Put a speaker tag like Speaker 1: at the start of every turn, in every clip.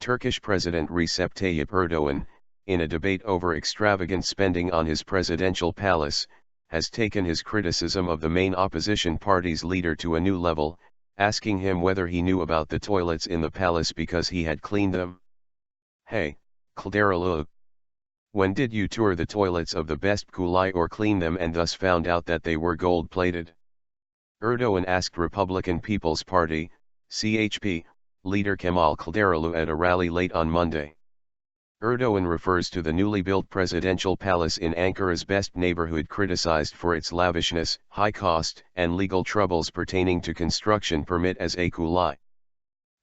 Speaker 1: Turkish President Recep Tayyip Erdoğan, in a debate over extravagant spending on his presidential palace, has taken his criticism of the main opposition party's leader to a new level, asking him whether he knew about the toilets in the palace because he had cleaned them. Hey, Kılıçdaroğlu. When did you tour the toilets of the Beştepe Külliye or clean them and thus found out that they were gold-plated? Erdoğan asked Republican People's Party, CHP, leader Kemal Kılıçdaroğlu at a rally late on Monday. Erdoğan refers to the newly built presidential palace in Ankara's best neighborhood criticized for its lavishness, high cost, and legal troubles pertaining to construction permit as a külliye.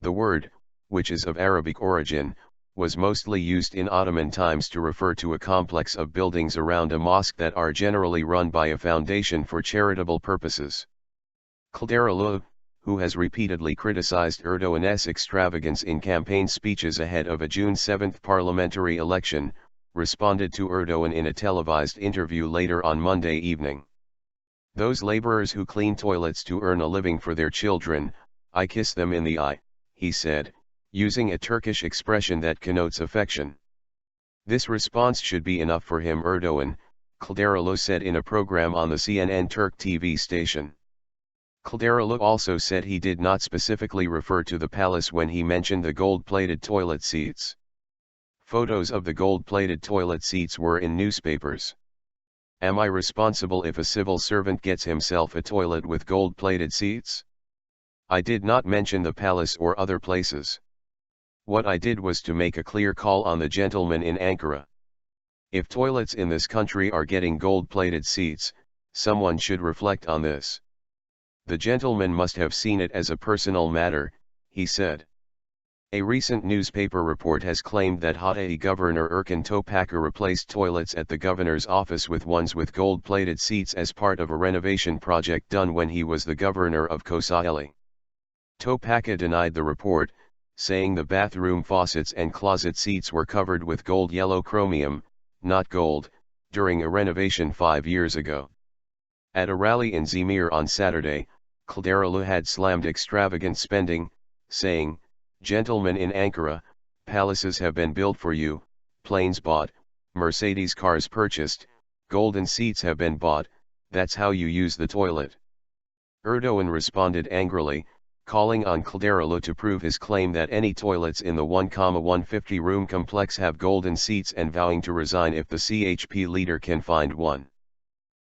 Speaker 1: The word, which is of Arabic origin, was mostly used in Ottoman times to refer to a complex of buildings around a mosque that are generally run by a foundation for charitable purposes. Kılıçdaroğlu, who has repeatedly criticized Erdoğan's extravagance in campaign speeches ahead of a June 7 parliamentary election, responded to Erdoğan in a televised interview later on Monday evening. "Those laborers who clean toilets to earn a living for their children, I kiss them in the eye," he said, using a Turkish expression that connotes affection. "This response should be enough for him," Erdoğan, Kılıçdaroğlu said in a program on the CNN Turk TV station. Kılıçdaroğlu also said he did not specifically refer to the palace when he mentioned the gold-plated toilet seats. Photos of the gold-plated toilet seats were in newspapers. "Am I responsible if a civil servant gets himself a toilet with gold-plated seats? I did not mention the palace or other places. What I did was to make a clear call on the gentleman in Ankara. If toilets in this country are getting gold-plated seats, someone should reflect on this. The gentleman must have seen it as a personal matter," he said. A recent newspaper report has claimed that Hatay Governor Erkan Topakar replaced toilets at the governor's office with ones with gold-plated seats as part of a renovation project done when he was the governor of Kocaeli. Topakar denied the report, saying the bathroom faucets and closet seats were covered with gold yellow chromium, not gold, during a renovation 5 years ago. At a rally in Izmir on Saturday, Kılıçdaroğlu had slammed extravagant spending, saying, "Gentlemen in Ankara, palaces have been built for you, planes bought, Mercedes cars purchased, golden seats have been bought, that's how you use the toilet." Erdoğan responded angrily, calling on Kılıçdaroğlu to prove his claim that any toilets in the 1,150 room complex have golden seats and vowing to resign if the CHP leader can find one.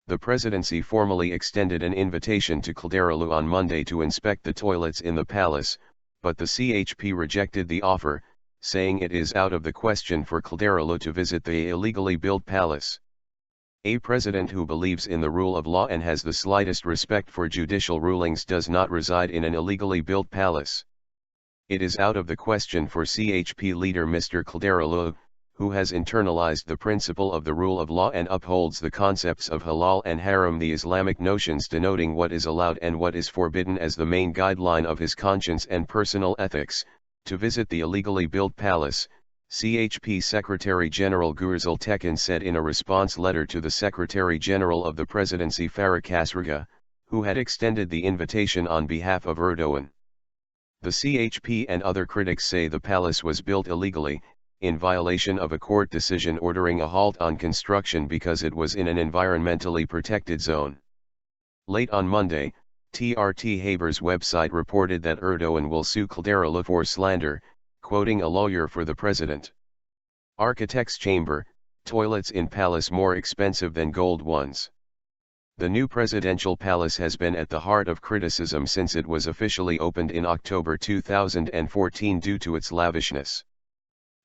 Speaker 1: The presidency formally extended an invitation to Kılıçdaroğlu on Monday to inspect the toilets in the palace, but the CHP rejected the offer, saying it is out of the question for Kılıçdaroğlu to visit the illegally built palace. A president who believes in the rule of law and has the slightest respect for judicial rulings does not reside in an illegally built palace. It is out of the question for CHP leader Mr. Kılıçdaroğlu, who has internalized the principle of the rule of law and upholds the concepts of halal and haram, the Islamic notions denoting what is allowed and what is forbidden as the main guideline of his conscience and personal ethics, to visit the illegally built palace, CHP Secretary General Gürsel Tekin said in a response letter to the Secretary General of the Presidency Faruk Kasırga, who had extended the invitation on behalf of Erdoğan. The CHP and other critics say the palace was built illegally, in violation of a court decision ordering a halt on construction because it was in an environmentally protected zone. Late on Monday, TRT Haber's website reported that Erdoğan will sue Kılıçdaroğlu for slander, quoting a lawyer for the president. Architect's chamber, toilets in palace more expensive than gold ones. The new presidential palace has been at the heart of criticism since it was officially opened in October 2014 due to its lavishness.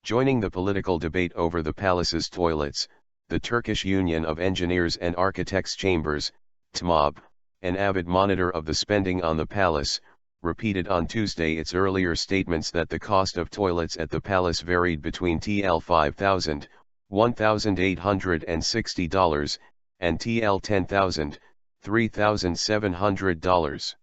Speaker 1: Joining the political debate over the palace's toilets, the Turkish Union of Engineers and Architects Chambers, TMAB, an avid monitor of the spending on the palace, repeated on Tuesday its earlier statements that the cost of toilets at the palace varied between TL $5,000, $1,860, and TL $10,000, $3,700.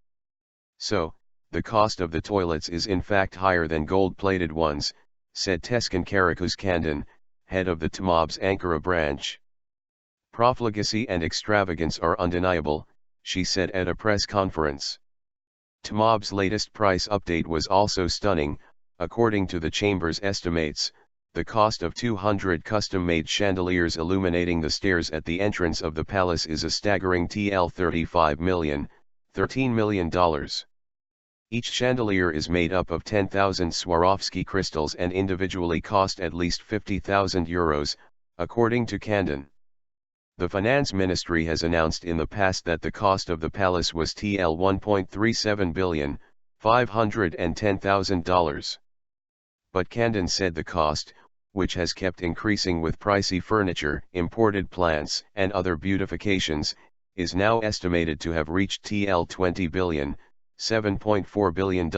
Speaker 1: So, the cost of the toilets is in fact higher than gold-plated ones, said Teskin Karakuskandan, head of the TMAB's Ankara branch. "Profligacy and extravagance are undeniable," she said at a press conference. TMAB's latest price update was also stunning, According to the Chamber's estimates, the cost of 200 custom-made chandeliers illuminating the stairs at the entrance of the palace is a staggering TL 35 million, $13 million. Each chandelier is made up of 10,000 Swarovski crystals and individually cost at least €50,000, according to Candon. The Finance Ministry has announced in the past that the cost of the palace was TL 1.37 billion, $510,000. But Candon said the cost, which has kept increasing with pricey furniture, imported plants, and other beautifications, is now estimated to have reached TL 20 billion, $7.4 billion.